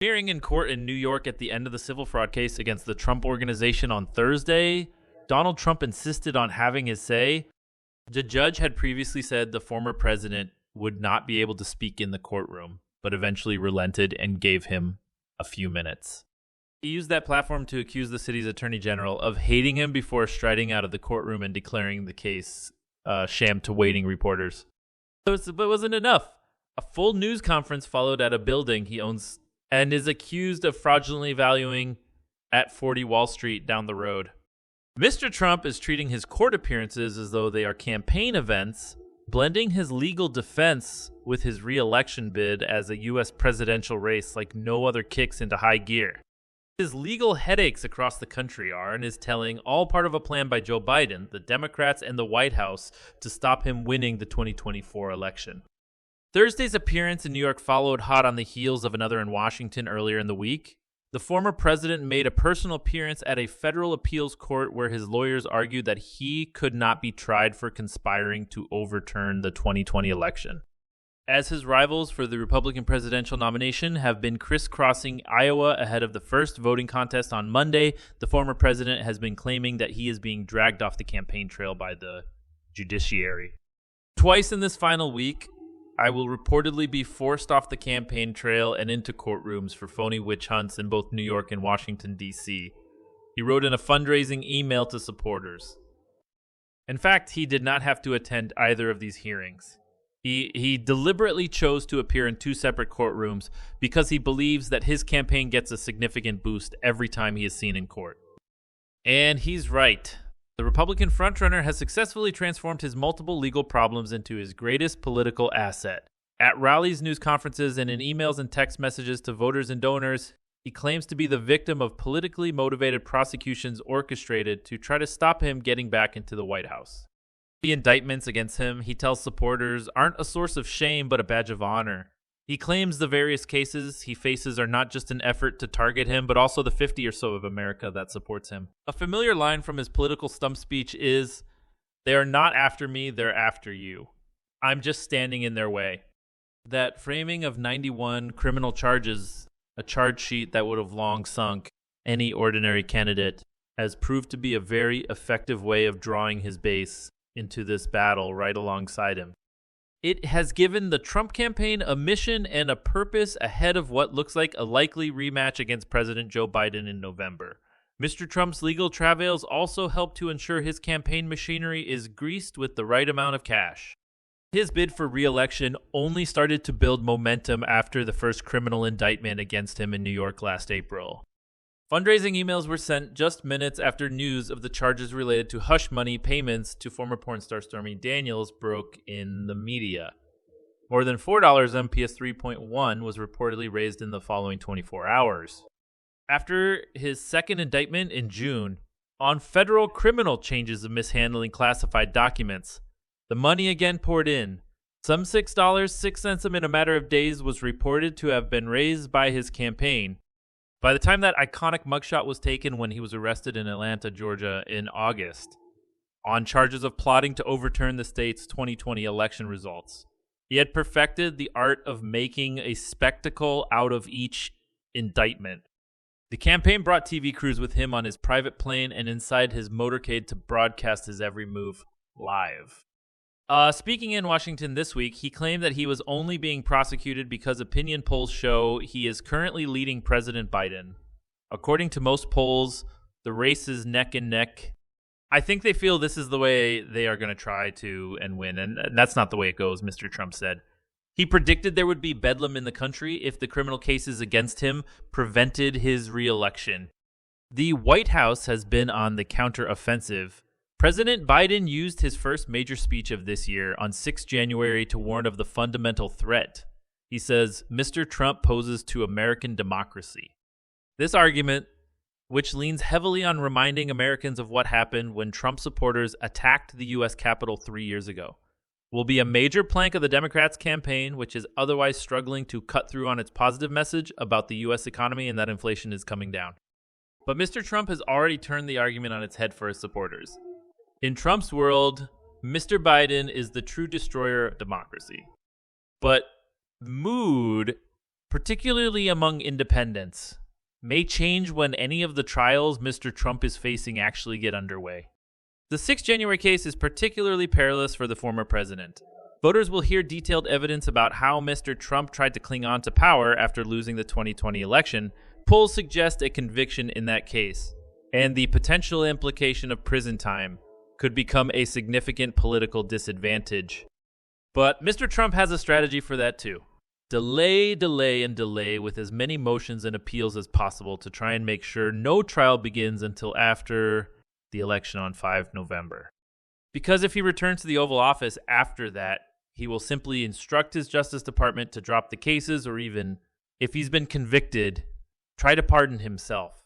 Appearing in court in New York at the end of the civil fraud case against the Trump Organization on Thursday, Donald Trump insisted on having his say. The judge had previously said the former president would not be able to speak in the courtroom, but eventually relented and gave him a few minutes. He used that platform to accuse the city's attorney general of hating him before striding out of the courtroom and declaring the case sham to waiting reporters. But it wasn't enough. A full news conference followed at a building he owns and is accused of fraudulently valuing at 40 Wall Street down the road. Mr. Trump is treating his court appearances as though they are campaign events, blending his legal defense with his re-election bid as a U.S. presidential race like no other kicks into high gear. His legal headaches across the country are and is telling all part of a plan by Joe Biden, the Democrats, and the White House to stop him winning the 2024 election. Thursday's appearance in New York followed hot on the heels of another in Washington earlier in the week. The former president made a personal appearance at a federal appeals court where his lawyers argued that he could not be tried for conspiring to overturn the 2020 election. As his rivals for the Republican presidential nomination have been crisscrossing Iowa ahead of the first voting contest on Monday, the former president has been claiming that he is being dragged off the campaign trail by the judiciary. Twice in this final week, I will reportedly be forced off the campaign trail and into courtrooms for phony witch hunts in both New York and Washington, D.C. He wrote in a fundraising email to supporters. In fact, he did not have to attend either of these hearings. He deliberately chose to appear in two separate courtrooms because he believes that his campaign gets a significant boost every time he is seen in court. And he's right. The Republican frontrunner has successfully transformed his multiple legal problems into his greatest political asset. At rallies, news conferences, and in emails and text messages to voters and donors, he claims to be the victim of politically motivated prosecutions orchestrated to try to stop him getting back into the White House. The indictments against him, he tells supporters, aren't a source of shame but a badge of honor. He claims the various cases he faces are not just an effort to target him, but also the 50 or so of America that supports him. A familiar line from his political stump speech is, "They are not after me, they're after you. I'm just standing in their way." That framing of 91 criminal charges, a charge sheet that would have long sunk any ordinary candidate, has proved to be a very effective way of drawing his base into this battle right alongside him. It has given the Trump campaign a mission and a purpose ahead of what looks like a likely rematch against President Joe Biden in November. Mr. Trump's legal travails also help to ensure his campaign machinery is greased with the right amount of cash. His bid for re-election only started to build momentum after the first criminal indictment against him in New York last April. Fundraising emails were sent just minutes after news of the charges related to hush money payments to former porn star Stormy Daniels broke in the media. More than $4 MPS 3.1 was reportedly raised in the following 24 hours. After his second indictment in June, on federal criminal charges of mishandling classified documents, the money again poured in. Some $6.06 in a matter of days was reported to have been raised by his campaign. By the time that iconic mugshot was taken when he was arrested in Atlanta, Georgia in August, on charges of plotting to overturn the state's 2020 election results, he had perfected the art of making a spectacle out of each indictment. The campaign brought TV crews with him on his private plane and inside his motorcade to broadcast his every move live. Speaking in Washington this week, he claimed that he was only being prosecuted because opinion polls show he is currently leading President Biden. According to most polls, the race is neck and neck. I think they feel this is the way they are going to try to and win, and that's not the way it goes, Mr. Trump said. He predicted there would be bedlam in the country if the criminal cases against him prevented his re-election. The White House has been on the counter-offensive. President Biden used his first major speech of this year on 6 January to warn of the fundamental threat. He says, Mr. Trump poses to American democracy. This argument, which leans heavily on reminding Americans of what happened when Trump supporters attacked the U.S. Capitol 3 years ago, will be a major plank of the Democrats' campaign, which is otherwise struggling to cut through on its positive message about the U.S. economy and that inflation is coming down. But Mr. Trump has already turned the argument on its head for his supporters. In Trump's world, Mr. Biden is the true destroyer of democracy. But mood particularly among independents, may change when any of the trials Mr. Trump is facing actually get underway. The 6 January case is particularly perilous for the former president. Voters will hear detailed evidence about how Mr. Trump tried to cling on to power after losing the 2020 election. Polls suggest a conviction in that case, and the potential implication of prison time could become a significant political disadvantage. But Mr. Trump has a strategy for that too. Delay, delay, and delay with as many motions and appeals as possible to try and make sure no trial begins until after the election on 5 November. Because if he returns to the Oval Office after that, he will simply instruct his Justice Department to drop the cases, or even, if he's been convicted, try to pardon himself.